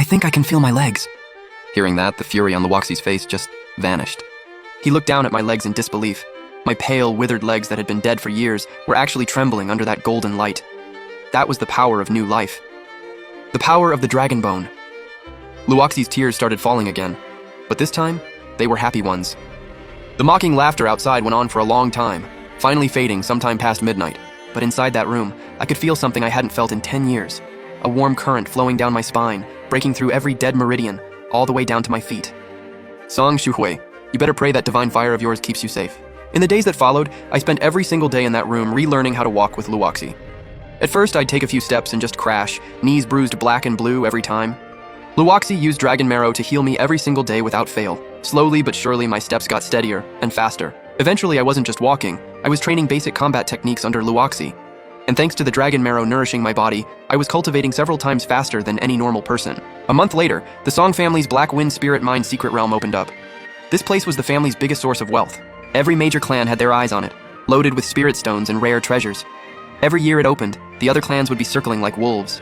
think I can feel my legs. Hearing that, the fury on Luoxi's face just vanished. He looked down at my legs in disbelief. My pale, withered legs that had been dead for years were actually trembling under that golden light. That was the power of new life. The power of the dragon bone. Luoxi's tears started falling again, but this time, they were happy ones. The mocking laughter outside went on for a long time, finally fading sometime past midnight. But inside that room, I could feel something I hadn't felt in 10 years. A warm current flowing down my spine, breaking through every dead meridian, all the way down to my feet. Song Shuhui, you better pray that divine fire of yours keeps you safe. In the days that followed, I spent every single day in that room relearning how to walk with Luoxi. At first, I'd take a few steps and just crash, knees bruised black and blue every time. Luoxi used dragon marrow to heal me every single day without fail. Slowly but surely, my steps got steadier and faster. Eventually, I wasn't just walking, I was training basic combat techniques under Luoxi. And thanks to the dragon marrow nourishing my body, I was cultivating several times faster than any normal person. A month later, the Song family's Black Wind Spirit Mine secret realm opened up. This place was the family's biggest source of wealth. Every major clan had their eyes on it, loaded with spirit stones and rare treasures. Every year it opened, the other clans would be circling like wolves.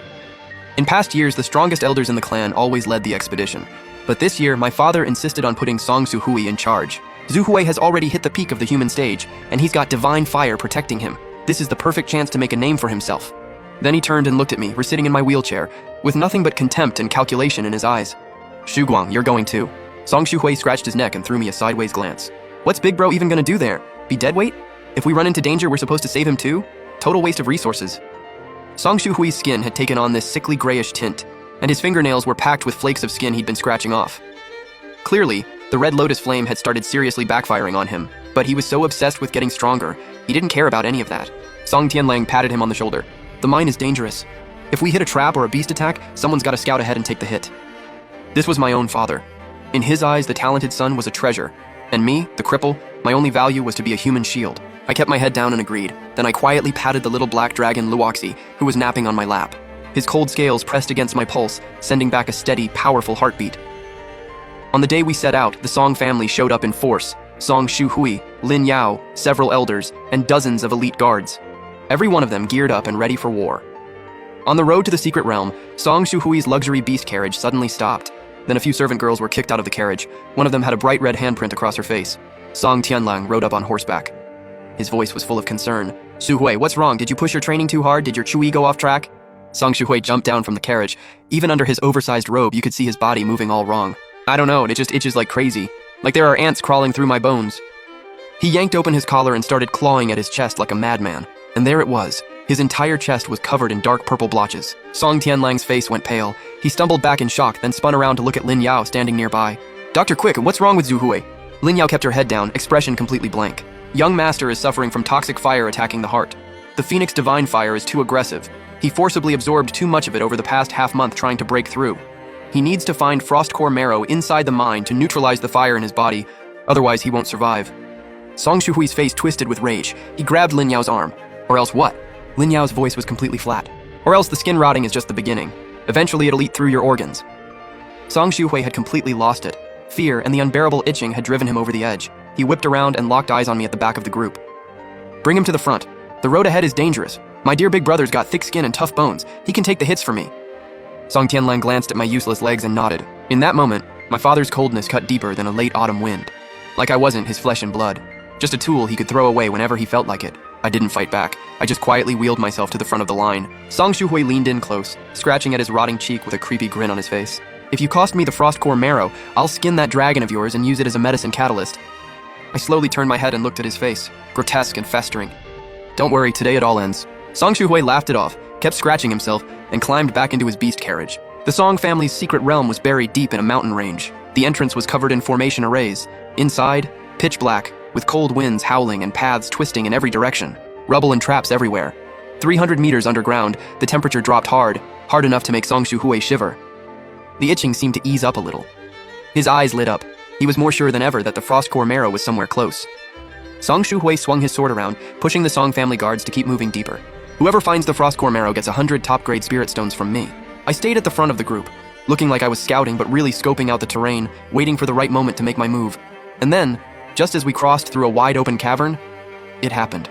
In past years, the strongest elders in the clan always led the expedition. But this year, my father insisted on putting Song Suhui in charge. Zuhui has already hit the peak of the human stage, and he's got divine fire protecting him. This is the perfect chance to make a name for himself. Then he turned and looked at me, sitting in my wheelchair, with nothing but contempt and calculation in his eyes. Shu Guang, you're going too. Song Shuhui scratched his neck and threw me a sideways glance. What's Big Bro even gonna do there? Be deadweight? If we run into danger, we're supposed to save him too? Total waste of resources. Song Shuhui's skin had taken on this sickly grayish tint, and his fingernails were packed with flakes of skin he'd been scratching off. Clearly, the red lotus flame had started seriously backfiring on him, but he was so obsessed with getting stronger, he didn't care about any of that. Song Tianlang patted him on the shoulder. The mine is dangerous. If we hit a trap or a beast attack, someone's got to scout ahead and take the hit. This was my own father. In his eyes, the talented son was a treasure, and me, the cripple, my only value was to be a human shield. I kept my head down and agreed. Then I quietly patted the little black dragon Luoxi, who was napping on my lap. His cold scales pressed against my pulse, sending back a steady, powerful heartbeat. On the day we set out, the Song family showed up in force. Song Shuhui, Lin Yao, several elders, and dozens of elite guards. Every one of them geared up and ready for war. On the road to the secret realm, Song Shuhui's luxury beast carriage suddenly stopped. Then a few servant girls were kicked out of the carriage. One of them had a bright red handprint across her face. Song Tianlang rode up on horseback. His voice was full of concern. Shuhui, what's wrong? Did you push your training too hard? Did your Chui go off track? Song Shuhui jumped down from the carriage. Even under his oversized robe, you could see his body moving all wrong. I don't know, it just itches like crazy. Like there are ants crawling through my bones. He yanked open his collar and started clawing at his chest like a madman. And there it was. His entire chest was covered in dark purple blotches. Song Tianlang's face went pale. He stumbled back in shock, then spun around to look at Lin Yao standing nearby. Doctor, quick, what's wrong with Zuhui? Lin Yao kept her head down, expression completely blank. Young master is suffering from toxic fire attacking the heart. The Phoenix divine fire is too aggressive. He forcibly absorbed too much of it over the past half-month trying to break through. He needs to find frost core marrow inside the mine to neutralize the fire in his body, otherwise he won't survive. Song Shuhui's face twisted with rage. He grabbed Lin Yao's arm. Or else what? Lin Yao's voice was completely flat. Or else the skin rotting is just the beginning. Eventually it'll eat through your organs. Song Shuhui had completely lost it. Fear and the unbearable itching had driven him over the edge. He whipped around and locked eyes on me at the back of the group. Bring him to the front. The road ahead is dangerous. My dear big brother's got thick skin and tough bones. He can take the hits for me. Song Tianlang glanced at my useless legs and nodded. In that moment, my father's coldness cut deeper than a late autumn wind. Like I wasn't his flesh and blood. Just a tool he could throw away whenever he felt like it. I didn't fight back. I just quietly wheeled myself to the front of the line. Song Shuhui leaned in close, scratching at his rotting cheek with a creepy grin on his face. If you cost me the frost core marrow, I'll skin that dragon of yours and use it as a medicine catalyst. I slowly turned my head and looked at his face, grotesque and festering. Don't worry, today it all ends. Song Shuhui laughed it off, kept scratching himself, and climbed back into his beast carriage. The Song family's secret realm was buried deep in a mountain range. The entrance was covered in formation arrays. Inside, pitch black, with cold winds howling and paths twisting in every direction. Rubble and traps everywhere. 300 meters underground, the temperature dropped hard enough to make Song Shuhui shiver. The itching seemed to ease up a little. His eyes lit up. He was more sure than ever that the frost core marrow was somewhere close. Song Shuhui swung his sword around, pushing the Song family guards to keep moving deeper. Whoever finds the frost core marrow gets 100 top-grade spirit stones from me. I stayed at the front of the group, looking like I was scouting but really scoping out the terrain, waiting for the right moment to make my move. And then, just as we crossed through a wide-open cavern, it happened.